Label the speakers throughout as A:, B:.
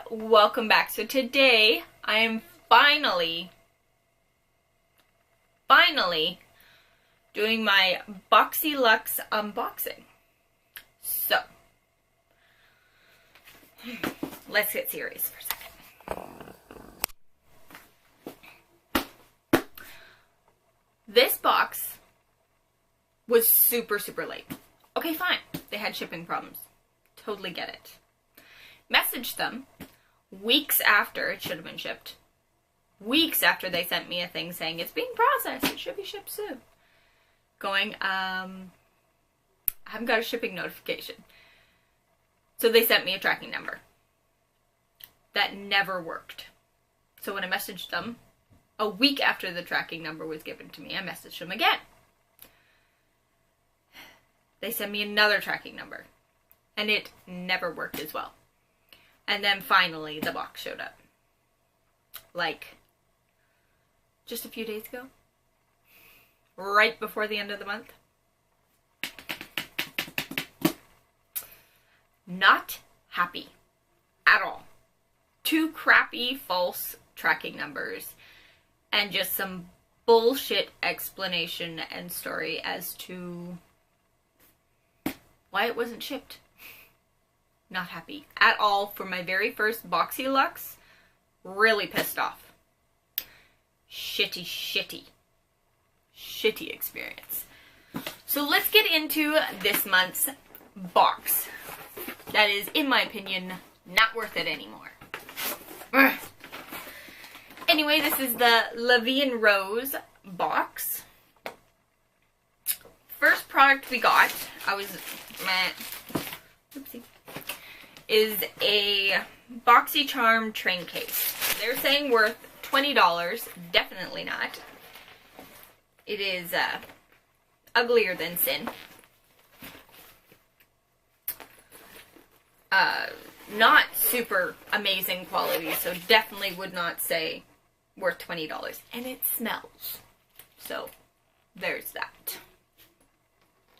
A: welcome back. So today I am finally doing my Boxyluxe unboxing. So let's get serious for a second. This box was super late. Okay, fine. They had shipping problems. Totally get it. Messaged them weeks after it should have been shipped. Weeks after they sent me a thing saying it's being processed, it should be shipped soon. Going, I haven't got a shipping notification. So they sent me a tracking number. That never worked. So when I messaged them, a week after the tracking number was given to me, I messaged them again. They sent me another tracking number. And it never worked as well. And then finally, the box showed up. Like, just a few days ago. Right before the end of the month. Not happy. At all. 2 crappy, false tracking numbers. And just some bullshit explanation and story as to why it wasn't shipped. Not happy at all for my very first Boxyluxe. Really pissed off. Shitty experience. So let's get into this month's box. That is, in my opinion, not worth it anymore. Ugh. Anyway, this is the La Vie en Rose box. First product we got, oopsie, is a BoxyCharm train case. They're saying worth $20. Definitely not. It is uglier than sin. Not super amazing quality, so definitely would not say worth $20. And it smells. So, there's that.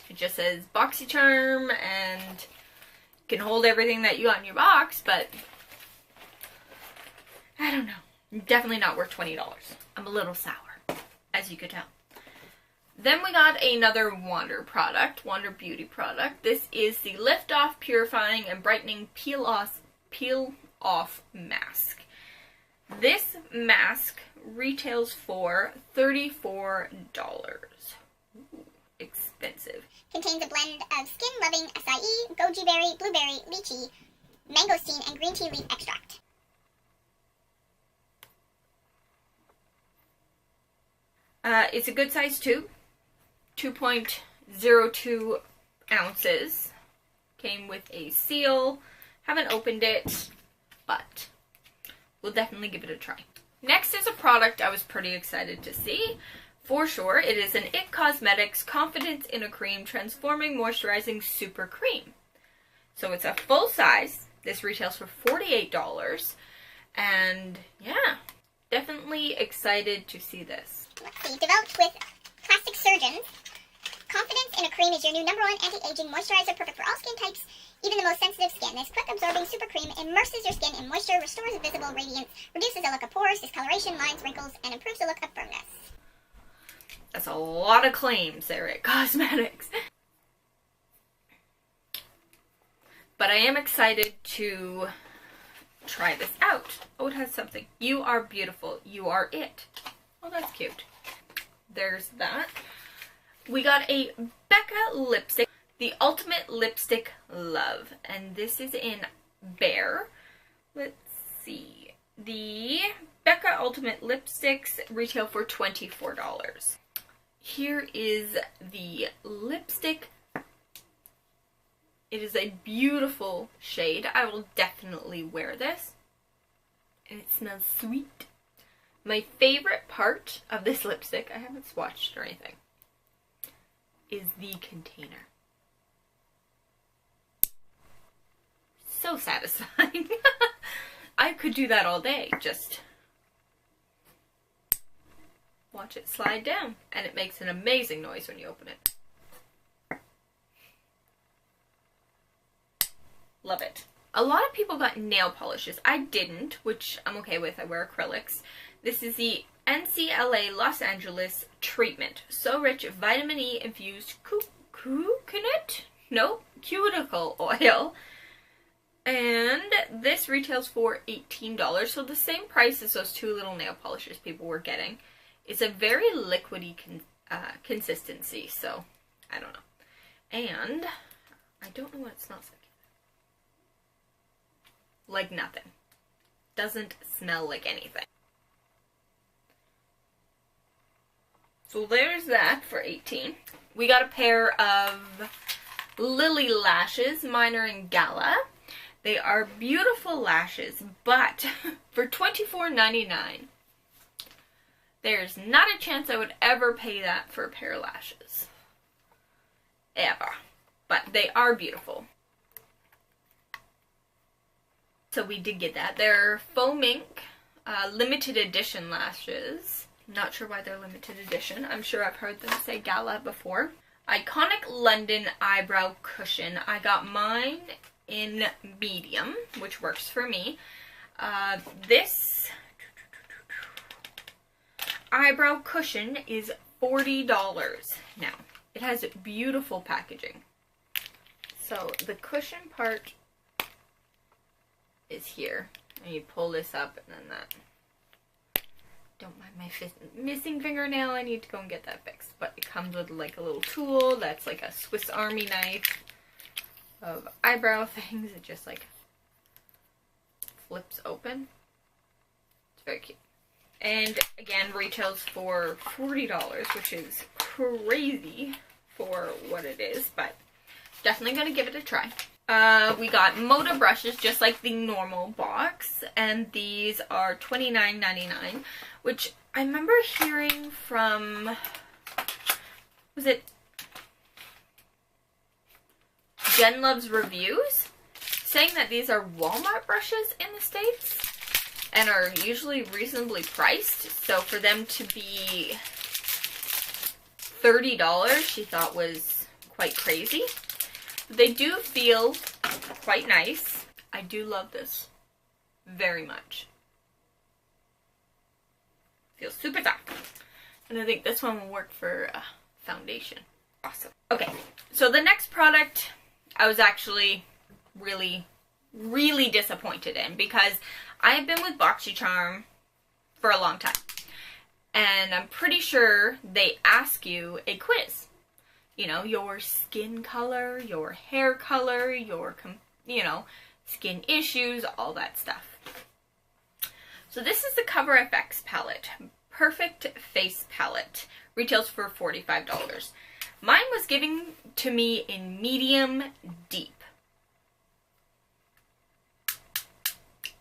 A: It just says BoxyCharm and can hold everything that you got in your box, but I don't know. Definitely not worth $20. I'm a little sour, as you could tell. Then we got another Wander Beauty product. This is the Lift Off Purifying and Brightening Peel Off Mask. This mask retails for $34. Ooh, expensive.
B: Contains a blend of skin-loving acai, goji berry, blueberry, lychee, mangosteen, and green tea leaf extract.
A: It's a good size tube. 2.02 ounces. Came with a seal. Haven't opened it, but we'll definitely give it a try. Next is a product I was pretty excited to see. For sure, it is an IT Cosmetics Confidence in a Cream Transforming Moisturizing Super Cream. So it's a full size. This retails for $48. And yeah, definitely excited to see this.
B: Let's see. Developed with plastic surgeons, Confidence in a Cream is your new #1 anti-aging moisturizer, perfect for all skin types, even the most sensitive skin. This quick-absorbing super cream immerses your skin in moisture, restores visible radiance, reduces the look of pores, discoloration, lines, wrinkles, and improves the look of firmness.
A: That's a lot of claims there at Cosmetics. But I am excited to try this out. Oh, it has something. You are beautiful. You are it. Oh, that's cute. There's that. We got a Becca lipstick. The Ultimate Lipstick Love. And this is in Bare. Let's see. The Becca Ultimate Lipsticks retail for $24. Here is the lipstick. It is a beautiful shade. I will definitely wear this. And it smells sweet. My favorite part of this lipstick, I haven't swatched or anything, is the container. So satisfying. I could do that all day. Just watch it slide down. And it makes an amazing noise when you open it. Love it. a lot of people got nail polishes. I didn't, which I'm okay with. I wear acrylics. This is the NCLA Los Angeles treatment. So rich vitamin E infused coconut? Nope, cuticle oil. And this retails for $18, so the same price as those two little nail polishes people were getting. It's a very liquidy consistency, so I don't know. And I don't know what it smells like. Like nothing. Doesn't smell like anything. So there's that for $18. We got a pair of Lily lashes. Mine are in Gala. They are beautiful lashes, but for $24.99, there's not a chance I would ever pay that for a pair of lashes. Ever. But they are beautiful. So we did get that. They're faux mink, limited edition lashes. Not sure why they're limited edition. I'm sure I've heard them say Gala before. Iconic London eyebrow cushion. I got mine in medium, which works for me. This eyebrow cushion is $40 now. It has beautiful packaging. So the cushion part is here, and you pull this up, and then that. Don't mind my missing fingernail. I need to go and get that fixed. But it comes with like a little tool that's like a Swiss Army knife of eyebrow things. It just like flips open. It's very cute. And again, retails for $40, which is crazy for what it is, but definitely gonna give it a try. We got Moda brushes, just like the normal box, and these are $29.99, which I remember hearing from, was it Jen Loves Reviews, saying that these are Walmart brushes in the States and are usually reasonably priced, so for them to be $30 she thought was quite crazy. They do feel quite nice. I do love this very much. Feels super soft. And I think this one will work for foundation. Awesome. Okay, so the next product I was actually really, really disappointed in, because I have been with BoxyCharm for a long time. And I'm pretty sure they ask you a quiz. You know, your skin color, your hair color, your, you know, skin issues, all that stuff. So this is the Cover FX palette. Perfect Face Palette. Retails for $45. Mine was given to me in medium deep.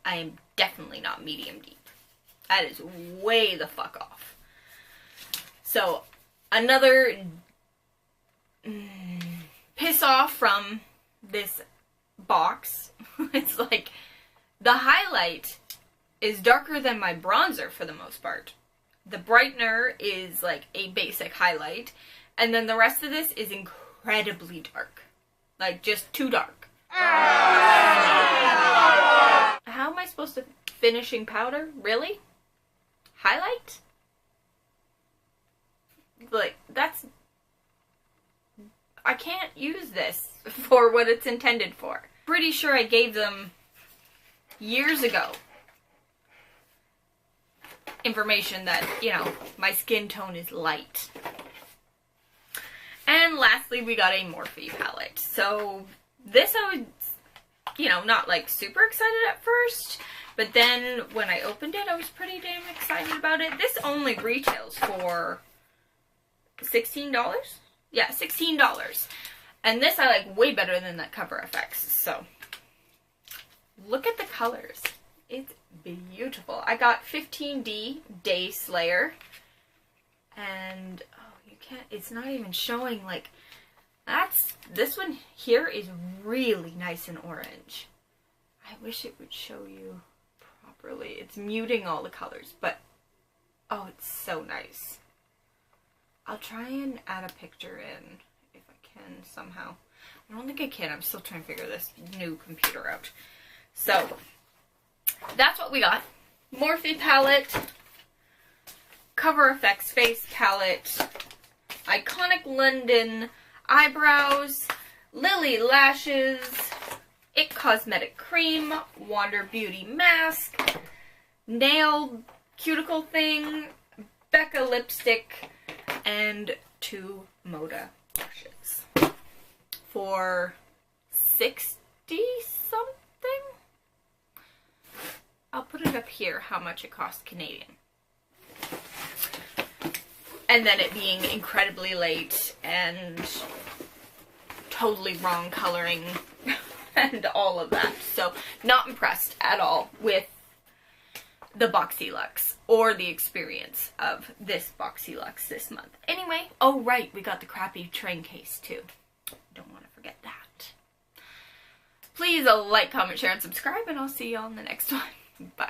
A: I am definitely not medium deep. That is way the fuck off. So, another piss off from this box. It's like the highlight is darker than my bronzer for the most part. The brightener is like a basic highlight, and then the rest of this is incredibly dark. Like, just too dark. How am I supposed to finishing powder? Really? Highlight? Like, that's... I can't use this for what it's intended for. Pretty sure I gave them years ago information that, you know, my skin tone is light. And lastly, we got a Morphe palette. So this I was, you know, not like super excited at first, but then when I opened it, I was pretty damn excited about it. This only retails for $16? Yeah, $16. And this I like way better than that Cover FX. So look at the colors. It's beautiful. I got 15D Day Slayer. And oh, you can't, it's not even showing, like, this one here is really nice and orange. I wish it would show you properly. It's muting all the colors, but oh, it's so nice. I'll try and add a picture in if I can somehow. I don't think I can. I'm still trying to figure this new computer out. So, that's what we got. Morphe palette, Cover FX face palette, Iconic London eyebrows, Lily lashes, It Cosmetic cream, Wander Beauty mask, nail cuticle thing, Becca lipstick, and 2 Moda brushes for $60 something. I'll put it up here how much it cost Canadian. And then it being incredibly late and totally wrong coloring and all of that. So not impressed at all with the Boxyluxe or the experience of this Boxyluxe this month. Anyway, oh right, we got the crappy train case too. Don't want to forget that. Please like, comment, share, and subscribe, and I'll see you all in the next one. Bye.